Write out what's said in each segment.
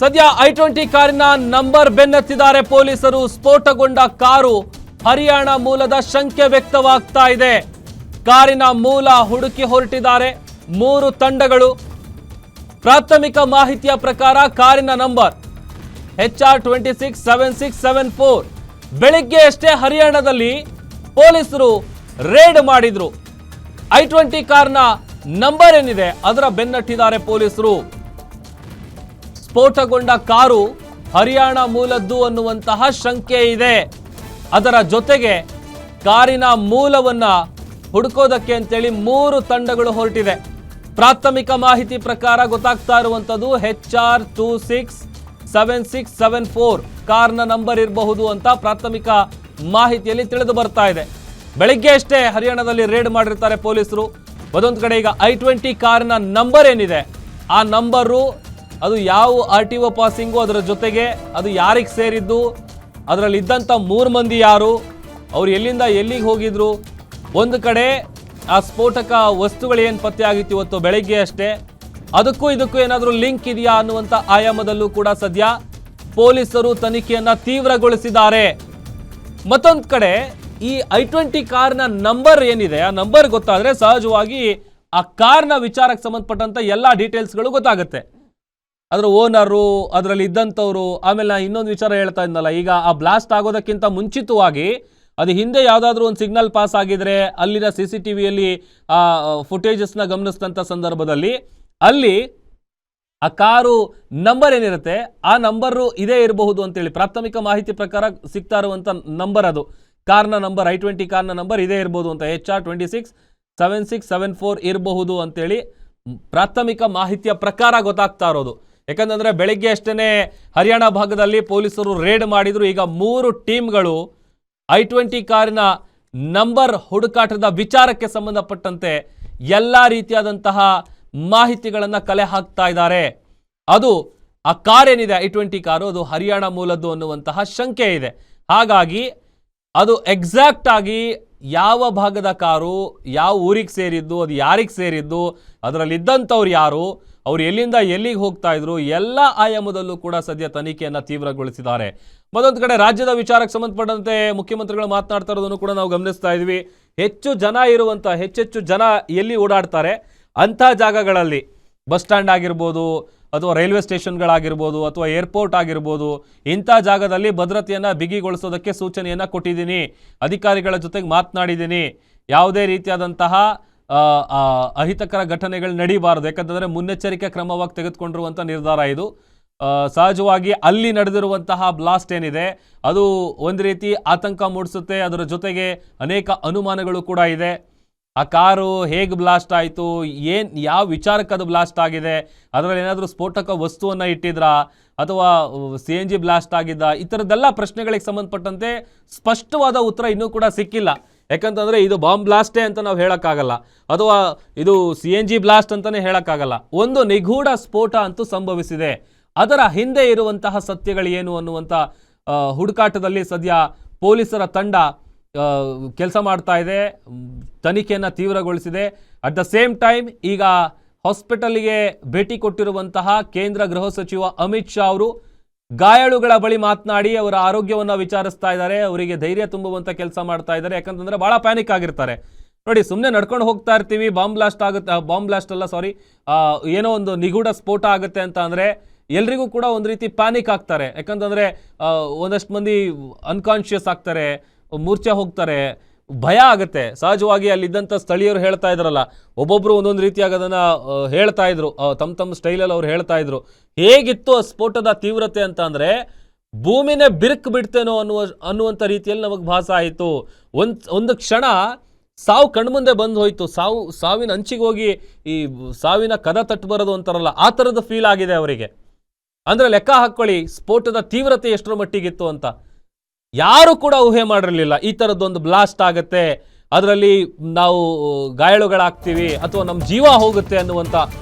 ಸದ್ಯ i20 ಕಾರಿನ number ಬೆನ್ನತ್ತಿದ್ದಾರೆ ಪೊಲೀಸರು. ಸ್ಫೋಟಗೊಂಡ ಕಾರು ಹರಿಯಾಣ ಮೂಲದ ಶಂಕೆ ವ್ಯಕ್ತವಾಗ್ತಾ ಇದೆ. ಕಾರಿನ ಮೂಲ ಹುಡುಕಿ ಹೊರಟಿದ್ದಾರೆ 3 ತಂಡಗಳು. ಪ್ರಾಥಮಿಕ ಮಾಹಿತಿಯ ಪ್ರಕಾರ ಕಾರಿನ ನಂಬರ್ HR267674. ಬೆಳಿಗ್ಗೆ ಅಷ್ಟೇ ಹರಿಯಾಣದಲ್ಲಿ ಪೊಲೀಸರು ರೇಡ್ ಮಾಡಿದ್ರು. i20 ಕಾರ್ನ ನಂಬರ್ ಏನಿದೆ ಅದರ ಬೆನ್ನಟ್ಟಿದ್ದಾರೆ ಪೊಲೀಸರು. ಸ್ಫೋಟಗೊಂಡ ಕಾರು ಹರಿಯಾಣ ಮೂಲದ್ದು ಅನ್ನುವಂತಹ ಶಂಕೆ ಇದೆ. ಅದರ ಜೊತೆಗೆ ಕಾರಿನ ಮೂಲವನ್ನ ಹುಡುಕೋದಕ್ಕೆ ಅಂತೇಳಿ 3 ತಂಡಗಳು ಹೊರಟಿದೆ. ಪ್ರಾಥಮಿಕ ಮಾಹಿತಿ ಪ್ರಕಾರ ಗೊತ್ತಾಗ್ತಾ ಇರುವಂತದ್ದು HR267674 ಕಾರ್ನ ನಂಬರ್ ಇರಬಹುದು ಅಂತ ಪ್ರಾಥಮಿಕ ಮಾಹಿತಿಯಲ್ಲಿ ತಿಳಿದು ಬರ್ತಾ ಇದೆ. ಬೆಳಿಗ್ಗೆ ಅಷ್ಟೇ ಹರಿಯಾಣದಲ್ಲಿ ರೇಡ್ ಮಾಡಿರ್ತಾರೆ ಪೊಲೀಸರು. ಮತ್ತೊಂದು ಕಡೆ ಈಗ i20 ಕಾರ್ನ ನಂಬರ್ ಏನಿದೆ ಆ ನಂಬರು ಅದು ಯಾವ RTO ಪಾಸಿಂಗು, ಅದರ ಜೊತೆಗೆ ಅದು ಯಾರಿಗೆ ಸೇರಿದ್ದು, ಅದರಲ್ಲಿ ಇದ್ದಂಥ 3 ಮಂದಿ ಯಾರು, ಅವ್ರು ಎಲ್ಲಿಂದ ಎಲ್ಲಿಗೆ ಹೋಗಿದ್ರು, ಒಂದು ಕಡೆ ಆ ಸ್ಫೋಟಕ ವಸ್ತುಗಳು ಏನು ಪತ್ತೆ ಆಗಿತ್ತು ಇವತ್ತು ಬೆಳಗ್ಗೆ ಅಷ್ಟೇ, ಅದಕ್ಕೂ ಇದಕ್ಕೂ ಏನಾದರೂ ಲಿಂಕ್ ಇದೆಯಾ ಅನ್ನುವಂಥ ಆಯಾಮದಲ್ಲೂ ಕೂಡ ಸದ್ಯ ಪೊಲೀಸರು ತನಿಖೆಯನ್ನ ತೀವ್ರಗೊಳಿಸಿದ್ದಾರೆ. ಮತ್ತೊಂದು ಕಡೆ ಈ i20 ಕಾರ್ನ ನಂಬರ್ ಏನಿದೆ ಆ ನಂಬರ್ ಗೊತ್ತಾದ್ರೆ ಸಹಜವಾಗಿ ಆ ಕಾರ್ನ ವಿಚಾರಕ್ಕೆ ಸಂಬಂಧಪಟ್ಟಂತ ಎಲ್ಲ ಡೀಟೇಲ್ಸ್ಗಳು ಗೊತ್ತಾಗುತ್ತೆ. ಅದರ ಓನರು, ಅದರಲ್ಲಿ ಇದ್ದಂಥವ್ರು. ಆಮೇಲೆ ನಾನು ಇನ್ನೊಂದು ವಿಚಾರ ಹೇಳ್ತಾ ಇದ್ನಲ್ಲ, ಈಗ ಆ ಬ್ಲಾಸ್ಟ್ ಆಗೋದಕ್ಕಿಂತ ಮುಂಚಿತವಾಗಿ ಅದು ಹಿಂದೆ ಯಾವುದಾದ್ರೂ ಒಂದು ಸಿಗ್ನಲ್ ಪಾಸ್ ಆಗಿದ್ರೆ ಅಲ್ಲಿನ CCTVಯಲ್ಲಿ ಆ ಫುಟೇಜಸ್ನ ಗಮನಿಸಿದಂಥ ಸಂದರ್ಭದಲ್ಲಿ ಅಲ್ಲಿ ಆ ಕಾರು ನಂಬರ್ ಏನಿರುತ್ತೆ ಆ ನಂಬರು ಇದೇ ಇರಬಹುದು ಅಂತೇಳಿ ಪ್ರಾಥಮಿಕ ಮಾಹಿತಿ ಪ್ರಕಾರ ಸಿಗ್ತಾ ಇರುವಂಥ ನಂಬರ್, ಅದು ಕಾರ್ನ ನಂಬರ್ i20 ಕಾರ್ನ ನಂಬರ್ ಇದೇ ಇರ್ಬೋದು ಅಂತ HR267674 ಇರಬಹುದು ಅಂತೇಳಿ ಪ್ರಾಥಮಿಕ ಮಾಹಿತಿಯ ಪ್ರಕಾರ ಗೊತ್ತಾಗ್ತಾ ಇರೋದು. ಯಾಕಂತಂದ್ರೆ ಬೆಳಿಗ್ಗೆ ಅಷ್ಟೇ ಹರಿಯಾಣ ಭಾಗದಲ್ಲಿ ಪೊಲೀಸರು ರೇಡ್ ಮಾಡಿದ್ರು. ಈಗ 3 ಟೀಮ್ಗಳು i20 ಕಾರಿನ ನಂಬರ್ ಹುಡುಕಾಟದ ವಿಚಾರಕ್ಕೆ ಸಂಬಂಧಪಟ್ಟಂತೆ ಎಲ್ಲ ರೀತಿಯಾದಂತಹ ಮಾಹಿತಿಗಳನ್ನು ಕಲೆ ಹಾಕ್ತಾ ಇದ್ದಾರೆ. ಅದು ಆ ಕಾರ್ ಏನಿದೆ i20 ಕಾರು ಅದು ಹರಿಯಾಣ ಮೂಲದ್ದು ಅನ್ನುವಂತಹ ಶಂಕೆ ಇದೆ. ಹಾಗಾಗಿ ಅದು ಎಕ್ಸಾಕ್ಟ್ ಆಗಿ ಯಾವ ಭಾಗದ ಕಾರು, ಯಾವ ಊರಿಗೆ ಸೇರಿದ್ದು, ಅದು ಯಾರಿಗೆ ಸೇರಿದ್ದು, ಅದರಲ್ಲಿ ಇದ್ದಂಥವ್ರು ಯಾರು, ಅವ್ರು ಎಲ್ಲಿಂದ ಎಲ್ಲಿಗೆ ಹೋಗ್ತಾ ಇದ್ರು, ಎಲ್ಲ ಆಯಾಮದಲ್ಲೂ ಕೂಡ ಸದ್ಯ ತನಿಖೆಯನ್ನು ತೀವ್ರಗೊಳಿಸಿದ್ದಾರೆ. ಮತ್ತೊಂದು ಕಡೆ ರಾಜ್ಯದ ವಿಚಾರಕ್ಕೆ ಸಂಬಂಧಪಟ್ಟಂತೆ ಮುಖ್ಯಮಂತ್ರಿಗಳು ಮಾತನಾಡ್ತಾ ಇರೋದನ್ನು ಕೂಡ ನಾವು ಗಮನಿಸ್ತಾ ಇದ್ವಿ. ಹೆಚ್ಚು ಜನ ಎಲ್ಲಿ ಓಡಾಡ್ತಾರೆ ಅಂಥ ಜಾಗಗಳಲ್ಲಿ ಬಸ್ ಸ್ಟ್ಯಾಂಡ್ ಆಗಿರ್ಬೋದು, ಅಥವಾ ರೈಲ್ವೆ ಸ್ಟೇಷನ್ಗಳಾಗಿರ್ಬೋದು, ಅಥವಾ ಏರ್ಪೋರ್ಟ್ ಆಗಿರ್ಬೋದು, ಇಂಥ ಜಾಗದಲ್ಲಿ ಭದ್ರತೆಯನ್ನು ಬಿಗಿಗೊಳಿಸೋದಕ್ಕೆ ಸೂಚನೆಯನ್ನು ಕೊಟ್ಟಿದ್ದೀನಿ. ಅಧಿಕಾರಿಗಳ ಜೊತೆಗೆ ಮಾತನಾಡಿದ್ದೀನಿ. ಯಾವುದೇ ರೀತಿಯಾದಂತಹ ಅಹಿತಕರ ಘಟನೆಗಳು ನಡೀಬಾರದು. ಯಾಕಂತಂದರೆ ಮುನ್ನೆಚ್ಚರಿಕೆ ಕ್ರಮವಾಗಿ ತೆಗೆದುಕೊಂಡಿರುವಂಥ ನಿರ್ಧಾರ ಇದು. ಸಹಜವಾಗಿ ಅಲ್ಲಿ ನಡೆದಿರುವಂತಹ ಬ್ಲಾಸ್ಟ್ ಏನಿದೆ ಅದು ಒಂದು ರೀತಿ ಆತಂಕ ಮೂಡಿಸುತ್ತೆ. ಅದರ ಜೊತೆಗೆ ಅನೇಕ ಅನುಮಾನಗಳು ಕೂಡ ಇದೆ. ಆ ಕಾರು ಹೇಗೆ ಬ್ಲಾಸ್ಟ್ ಆಯಿತು, ಯಾವ ವಿಚಾರಕ್ಕೆ ಅದು ಬ್ಲಾಸ್ಟ್ ಆಗಿದೆ, ಅದರಲ್ಲಿ ಏನಾದರೂ ಸ್ಫೋಟಕ ವಸ್ತುವನ್ನು ಇಟ್ಟಿದ್ರಾ ಅಥವಾ CNG ಬ್ಲಾಸ್ಟ್ ಆಗಿದ್ದ, ಈ ಥರದ್ದೆಲ್ಲ ಪ್ರಶ್ನೆಗಳಿಗೆ ಸಂಬಂಧಪಟ್ಟಂತೆ ಸ್ಪಷ್ಟವಾದ ಉತ್ತರ ಇನ್ನೂ ಕೂಡ ಸಿಕ್ಕಿಲ್ಲ. ಯಾಕಂತಂದರೆ ಇದು ಬಾಂಬ್ ಬ್ಲಾಸ್ಟೇ ಅಂತ ನಾವು ಹೇಳೋಕ್ಕಾಗಲ್ಲ, ಅಥವಾ ಇದು CNG ಬ್ಲಾಸ್ಟ್ ಅಂತಲೇ ಹೇಳೋಕ್ಕಾಗಲ್ಲ. ಒಂದು ನಿಗೂಢ ಸ್ಫೋಟ ಅಂತೂ ಸಂಭವಿಸಿದೆ. ಅದರ ಹಿಂದೆ ಇರುವಂತಹ ಸತ್ಯಗಳು ಏನು ಅನ್ನುವಂಥ ಹುಡುಕಾಟದಲ್ಲಿ ಸದ್ಯ ಪೊಲೀಸರ ತಂಡ ಕೆಲಸ ಮಾಡ್ತಾ ಇದೆ, ತನಿಖೆಯನ್ನು ತೀವ್ರಗೊಳಿಸಿದೆ. ಅಟ್ ದ ಸೇಮ್ ಟೈಮ್ ಈಗ ಹಾಸ್ಪಿಟಲ್ಗೆ ಭೇಟಿ ಕೊಟ್ಟಿರುವಂತಹ ಕೇಂದ್ರ ಗೃಹ ಸಚಿವ ಅಮಿತ್ ಶಾ ಅವರು ಗಾಯಾಳುಗಳ ಬಳಿ ಮಾತನಾಡಿ ಅವರ ಆರೋಗ್ಯವನ್ನು ವಿಚಾರಿಸ್ತಾ ಇದ್ದಾರೆ. ಅವರಿಗೆ ಧೈರ್ಯ ತುಂಬುವಂಥ ಕೆಲಸ ಮಾಡ್ತಾ ಇದ್ದಾರೆ. ಯಾಕಂತಂದರೆ ಭಾಳ ಪ್ಯಾನಿಕ್ ಆಗಿರ್ತಾರೆ. ನೋಡಿ, ಸುಮ್ಮನೆ ನಡ್ಕೊಂಡು ಹೋಗ್ತಾ ಇರ್ತೀವಿ, ಬಾಂಬ್ ಬ್ಲಾಸ್ಟ್ ಆಗುತ್ತೆ, ಏನೋ ಒಂದು ನಿಗೂಢ ಸ್ಫೋಟ ಆಗುತ್ತೆ ಅಂತ ಅಂದರೆ ಎಲ್ರಿಗೂ ಕೂಡ ಒಂದು ರೀತಿ ಪ್ಯಾನಿಕ್ ಆಗ್ತಾರೆ. ಯಾಕಂತಂದರೆ ಒಂದಷ್ಟು ಮಂದಿ ಅನ್ಕಾನ್ಷಿಯಸ್ ಆಗ್ತಾರೆ, ಮೂರ್ಛೆ ಹೋಗ್ತಾರೆ, ಭಯ ಆಗುತ್ತೆ. ಸಹಜವಾಗಿ ಅಲ್ಲಿದ್ದಂಥ ಸ್ಥಳೀಯರು ಹೇಳ್ತಾ ಇದ್ರಲ್ಲ, ಒಬ್ಬೊಬ್ಬರು ಒಂದೊಂದು ರೀತಿಯಾಗಿ ಅದನ್ನು ಹೇಳ್ತಾ ಇದ್ರು, ತಮ್ಮ ಸ್ಟೈಲಲ್ಲಿ ಅವ್ರು ಹೇಳ್ತಾ ಇದ್ರು. ಹೇಗಿತ್ತು ಆ ಸ್ಫೋಟದ ತೀವ್ರತೆ ಅಂತ ಅಂದರೆ ಭೂಮಿನೇ ಬಿರುಕು ಬಿಡ್ತೇನೋ ಅನ್ನುವಂಥ ರೀತಿಯಲ್ಲಿ ನಮಗೆ ಭಾಸ ಆಯಿತು. ಒಂದು ಕ್ಷಣ ಸಾವು ಕಣ್ಮುಂದೆ ಬಂದು ಹೋಯಿತು. ಸಾವಿನ ಅಂಚಿಗೆ ಹೋಗಿ ಈ ಸಾವಿನ ಕದ ತಟ್ಟು ಬರೋದು ಅಂತಾರಲ್ಲ, ಆ ಥರದ ಫೀಲ್ ಆಗಿದೆ ಅವರಿಗೆ. ಅಂದರೆ ಲೆಕ್ಕ ಹಾಕ್ಕೊಳ್ಳಿ ಸ್ಫೋಟದ ತೀವ್ರತೆ ಎಷ್ಟರ ಮಟ್ಟಿಗಿತ್ತು ಅಂತ. ಯಾರು ಕೂಡ ಊಹೆ ಮಾಡಿರಲಿಲ್ಲ ಈ ಥರದ್ದೊಂದು ಬ್ಲಾಸ್ಟ್ ಆಗುತ್ತೆ, ಅದರಲ್ಲಿ ನಾವು ಗಾಯಾಳುಗಳಾಗ್ತೀವಿ ಅಥವಾ ನಮ್ಮ ಜೀವ ಹೋಗುತ್ತೆ ಅನ್ನುವಂಥ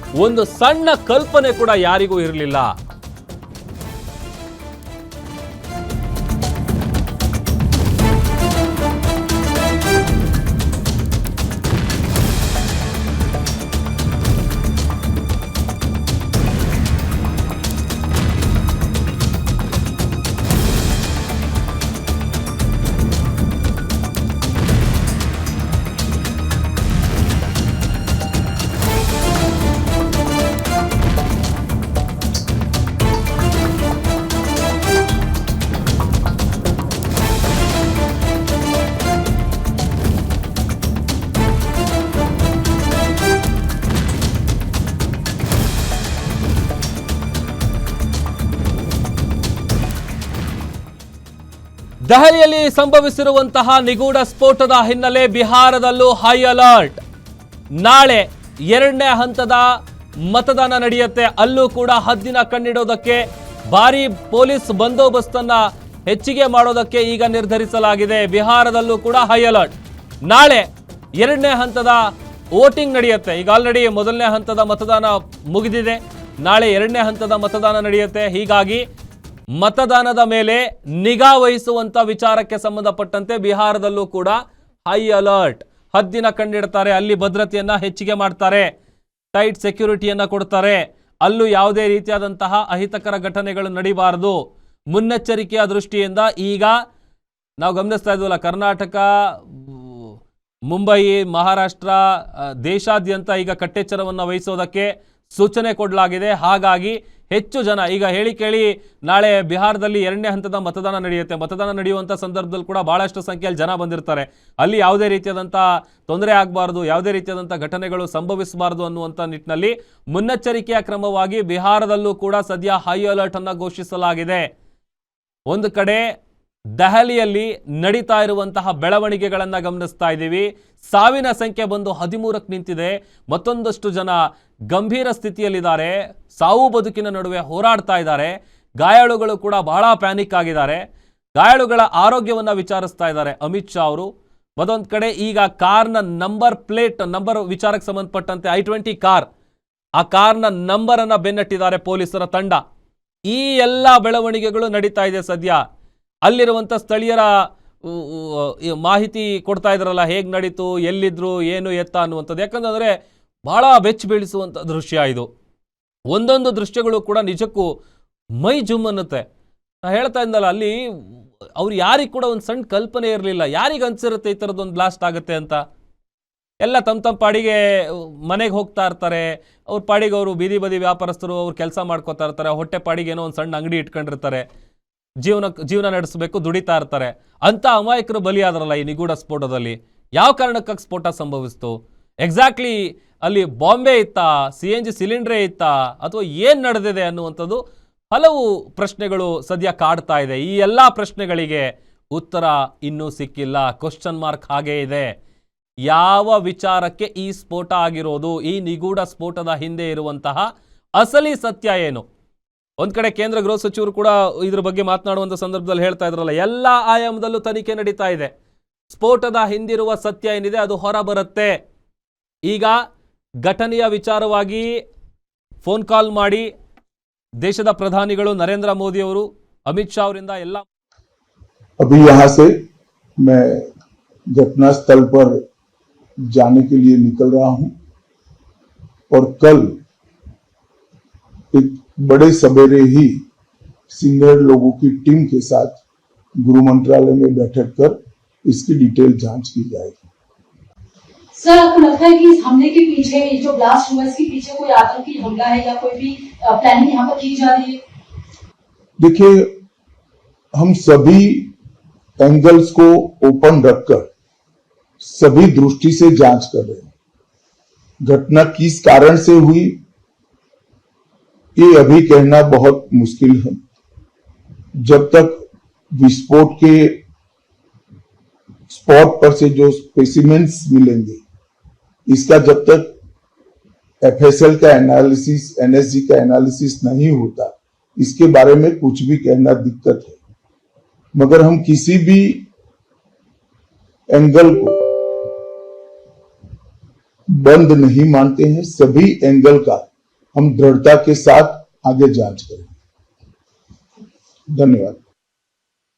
ಒಂದು ಸಣ್ಣ ಕಲ್ಪನೆ ಕೂಡ ಯಾರಿಗೂ ಇರಲಿಲ್ಲ. ದೆಹಲಿಯಲ್ಲಿ ಸಂಭವಿಸಿರುವಂತಹ ನಿಗೂಢ ಸ್ಫೋಟದ ಹಿನ್ನೆಲೆ ಬಿಹಾರದಲ್ಲೂ ಹೈ ಅಲರ್ಟ್. ನಾಳೆ 2ನೇ ಹಂತದ ಮತದಾನ ನಡೆಯುತ್ತೆ. ಅಲ್ಲೂ ಕೂಡ ಹದ್ದಿನ ಕಣ್ಣಿಡೋದಕ್ಕೆ ಭಾರಿ ಪೊಲೀಸ್ ಬಂದೋಬಸ್ತನ್ನ ಹೆಚ್ಚಿಗೆ ಮಾಡೋದಕ್ಕೆ ಈಗ ನಿರ್ಧರಿಸಲಾಗಿದೆ. ಬಿಹಾರದಲ್ಲೂ ಕೂಡ ಹೈ ಅಲರ್ಟ್. ನಾಳೆ 2ನೇ ಹಂತದ ವೋಟಿಂಗ್ ನಡೆಯುತ್ತೆ. ಈಗ ಆಲ್ರೆಡಿ 1ನೇ ಹಂತದ ಮತದಾನ ಮುಗಿದಿದೆ. ನಾಳೆ 2ನೇ ಹಂತದ ಮತದಾನ ನಡೆಯುತ್ತೆ. ಹೀಗಾಗಿ ಮತದಾನದ ಮೇಲೆ ನಿಗಾ ವಹಿಸುವಂತ ವಿಚಾರಕ್ಕೆ ಸಂಬಂಧಪಟ್ಟಂತೆ ಬಿಹಾರದಲ್ಲೂ ಕೂಡ ಹೈ ಅಲರ್ಟ್. ಹದ್ದಿನ ಕಣ್ಣಿಡ್ತಾರೆ. ಅಲ್ಲಿ ಭದ್ರತೆಯನ್ನ ಹೆಚ್ಚಿಗೆ ಮಾಡ್ತಾರೆ. ಟೈಟ್ ಸೆಕ್ಯೂರಿಟಿಯನ್ನ ಕೊಡ್ತಾರೆ. ಅಲ್ಲೂ ಯಾವುದೇ ರೀತಿಯಾದಂತಹ ಅಹಿತಕರ ಘಟನೆಗಳು ನಡೀಬಾರದು. ಮುನ್ನೆಚ್ಚರಿಕೆಯ ದೃಷ್ಟಿಯಿಂದ ಈಗ ನಾವು ಗಮನಿಸ್ತಾ ಇದ್ವಲ್ಲ, ಕರ್ನಾಟಕ, ಮುಂಬೈ, ಮಹಾರಾಷ್ಟ್ರ, ದೇಶಾದ್ಯಂತ ಈಗ ಕಟ್ಟೆಚ್ಚರವನ್ನು ವಹಿಸೋದಕ್ಕೆ ಸೂಚನೆ ಕೊಡಲಾಗಿದೆ. ಹಾಗಾಗಿ ಹೆಚ್ಚು ಜನ ಈಗ ಹೇಳಿ ಕೇಳಿ ನಾಳೆ ಬಿಹಾರದಲ್ಲಿ 2ನೇ ಹಂತದ ಮತದಾನ ನಡೆಯುತ್ತೆ. ಮತದಾನ ನಡೆಯುವಂಥ ಸಂದರ್ಭದಲ್ಲಿ ಕೂಡ ಬಹಳಷ್ಟು ಸಂಖ್ಯೆಯಲ್ಲಿ ಜನ ಬಂದಿರ್ತಾರೆ. ಅಲ್ಲಿ ಯಾವುದೇ ರೀತಿಯಾದಂಥ ತೊಂದರೆ ಆಗಬಾರ್ದು, ಯಾವುದೇ ರೀತಿಯಾದಂಥ ಘಟನೆಗಳು ಸಂಭವಿಸಬಾರ್ದು ಅನ್ನುವಂಥ ನಿಟ್ಟಿನಲ್ಲಿ ಮುನ್ನೆಚ್ಚರಿಕೆಯ ಕ್ರಮವಾಗಿ ಬಿಹಾರದಲ್ಲೂ ಕೂಡ ಸದ್ಯ ಹೈ ಅಲರ್ಟ್ ಅನ್ನು ಘೋಷಿಸಲಾಗಿದೆ. ಒಂದು ಕಡೆ ದೆಹಲಿಯಲ್ಲಿ ನಡೀತಾ ಇರುವಂತಹ ಬೆಳವಣಿಗೆಗಳನ್ನು ಗಮನಿಸ್ತಾ ಇದ್ದೀವಿ. ಸಾವಿನ ಸಂಖ್ಯೆ ಬಂದು 13ಕ್ಕೆ ನಿಂತಿದೆ. ಮತ್ತೊಂದಷ್ಟು ಜನ ಗಂಭೀರ ಸ್ಥಿತಿಯಲ್ಲಿದ್ದಾರೆ. ಸಾವು ಬದುಕಿನ ನಡುವೆ ಹೋರಾಡ್ತಾ ಇದ್ದಾರೆ. ಗಾಯಾಳುಗಳು ಕೂಡ ಬಹಳ ಪ್ಯಾನಿಕ್ ಆಗಿದ್ದಾರೆ. ಗಾಯಾಳುಗಳ ಆರೋಗ್ಯವನ್ನು ವಿಚಾರಿಸ್ತಾ ಇದ್ದಾರೆ ಅಮಿತ್ ಶಾ ಅವರು. ಮತ್ತೊಂದು ಕಡೆ ಈಗ ಕಾರ್ನ ನಂಬರ್ ವಿಚಾರಕ್ಕೆ ಸಂಬಂಧಪಟ್ಟಂತೆ I-20 ಕಾರ್, ಆ ಕಾರ್ನ ನಂಬರ್ ಅನ್ನ ಬೆನ್ನಟ್ಟಿದ್ದಾರೆ ಪೊಲೀಸರ ತಂಡ. ಈ ಎಲ್ಲ ಬೆಳವಣಿಗೆಗಳು ನಡೀತಾ ಇದೆ ಸದ್ಯ. ಅಲ್ಲಿರುವಂಥ ಸ್ಥಳೀಯರ ಮಾಹಿತಿ ಕೊಡ್ತಾ ಇದ್ರಲ್ಲ, ಹೇಗೆ ನಡೀತು, ಎಲ್ಲಿದ್ರು, ಏನು ಎತ್ತ ಅನ್ನುವಂಥದ್ದು. ಯಾಕಂತಂದರೆ ಬಹಳ ಬೆಚ್ಚ ಬೀಳಿಸುವಂಥ ದೃಶ್ಯ ಇದು. ಒಂದೊಂದು ದೃಶ್ಯಗಳು ಕೂಡ ನಿಜಕ್ಕೂ ಮೈ ಜುಮ್ ಅನ್ನುತ್ತೆ. ನಾ ಹೇಳ್ತಾ ಇದ್ದಲ್ಲ, ಅಲ್ಲಿ ಅವ್ರು ಯಾರಿಗೆ ಕೂಡ ಒಂದು ಸಣ್ಣ ಕಲ್ಪನೆ ಇರಲಿಲ್ಲ. ಯಾರಿಗೆ ಅನ್ಸಿರುತ್ತೆ ಈ ಥರದ್ದೊಂದು ಬ್ಲಾಸ್ಟ್ ಆಗುತ್ತೆ ಅಂತ. ಎಲ್ಲ ತಮ್ಮ ಪಾಡಿಗೆ ಮನೆಗೆ ಹೋಗ್ತಾ ಇರ್ತಾರೆ. ಅವ್ರ ಪಾಡಿಗೆ ಅವರು ಬೀದಿ ಬದಿ ವ್ಯಾಪಾರಸ್ಥರು ಅವ್ರು ಕೆಲಸ ಮಾಡ್ಕೋತಾ ಇರ್ತಾರೆ. ಹೊಟ್ಟೆ ಪಾಡಿಗೆ ಏನೋ ಒಂದು ಸಣ್ಣ ಅಂಗಡಿ ಇಟ್ಕೊಂಡಿರ್ತಾರೆ. ಜೀವನ ನಡೆಸಬೇಕು, ದುಡಿತಾ ಇರ್ತಾರೆ. ಅಂತ ಅಮಾಯಕರು ಬಲಿಯಾದ್ರಲ್ಲ ಈ ನಿಗೂಢ ಸ್ಫೋಟದಲ್ಲಿ. ಯಾವ ಕಾರಣಕ್ಕಾಗಿ ಸ್ಫೋಟ ಸಂಭವಿಸ್ತು? ಎಕ್ಸಾಕ್ಟ್ಲಿ ಅಲ್ಲಿ ಬಾಂಬೆ ಇತ್ತಾ, CNG ಸಿಲಿಂಡ್ರೇ ಇತ್ತಾ, ಅಥವಾ ಏನು ನಡೆದಿದೆ ಅನ್ನುವಂಥದ್ದು ಹಲವು ಪ್ರಶ್ನೆಗಳು ಸದ್ಯ ಕಾಡ್ತಾ ಇದೆ. ಈ ಎಲ್ಲ ಪ್ರಶ್ನೆಗಳಿಗೆ ಉತ್ತರ ಇನ್ನೂ ಸಿಕ್ಕಿಲ್ಲ. ಕ್ವಶ್ಚನ್ ಮಾರ್ಕ್ ಹಾಗೇ ಇದೆ. ಯಾವ ವಿಚಾರಕ್ಕೆ ಈ ಸ್ಫೋಟ ಆಗಿರೋದು? ಈ ನಿಗೂಢ ಸ್ಫೋಟದ ಹಿಂದೆ ಇರುವಂತಹ ಅಸಲಿ ಸತ್ಯ ಏನು? ಒಂದ್ ಕಡೆ ಕೇಂದ್ರ ಗೃಹ ಸಚಿವರು ಕೂಡ ಇದ್ರ ಬಗ್ಗೆ ಮಾತನಾಡುವಂಥ ಸಂದರ್ಭದಲ್ಲಿ ಹೇಳ್ತಾ ಇದ್ರಲ್ಲ, ಎಲ್ಲ ಆಯಾಮದಲ್ಲೂ ತನಿಖೆ ನಡೀತಾ ಇದೆ. ಸ್ಫೋಟದ ಹಿಂದಿರುವ ಸತ್ಯ ಏನಿದೆ ಅದು ಹೊರ ಬರುತ್ತೆ. ಈಗ ಘಟನೆಯ ವಿಚಾರವಾಗಿ ಫೋನ್ ಕಾಲ್ ಮಾಡಿ ದೇಶದ ಪ್ರಧಾನಿಗಳು ನರೇಂದ್ರ ಮೋದಿ ಅವರು, ಅಮಿತ್ ಶಾ ಅವರಿಂದ ಎಲ್ಲ अभी यहाँ से मैं घटना स्थल पर जाने के लिए निकल रहा हूं और कल एक बड़े सवेरे ही सीनियर लोगों की टीम के साथ गृह मंत्रालय में बैठक कर इसकी डिटेल जांच की जाएगी। सर, आपको लगता है कि इस हमले के पीछे, जो ब्लास्ट हुआ, इसके पीछे कोई आतंकी हमला है या कोई भी प्लानिंग यहाँ पर की जा रही है? देखिए, हम सभी एंगल्स को ओपन रखकर सभी दृष्टि से जांच कर रहे हैं। घटना किस कारण से हुई ये अभी कहना बहुत मुश्किल है। जब तक विस्फोट के स्पॉट पर से जो स्पेसिमेंट्स मिलेंगे, इसका जब तक FSL का एनालिसिस, NSG का एनालिसिस नहीं होता, इसके बारे में कुछ भी कहना दिक्कत है। मगर हम किसी भी एंगल को बंद नहीं मानते हैं। सभी एंगल का हम दृढ़ता के साथ आगे जांच करेंगे। धन्यवाद।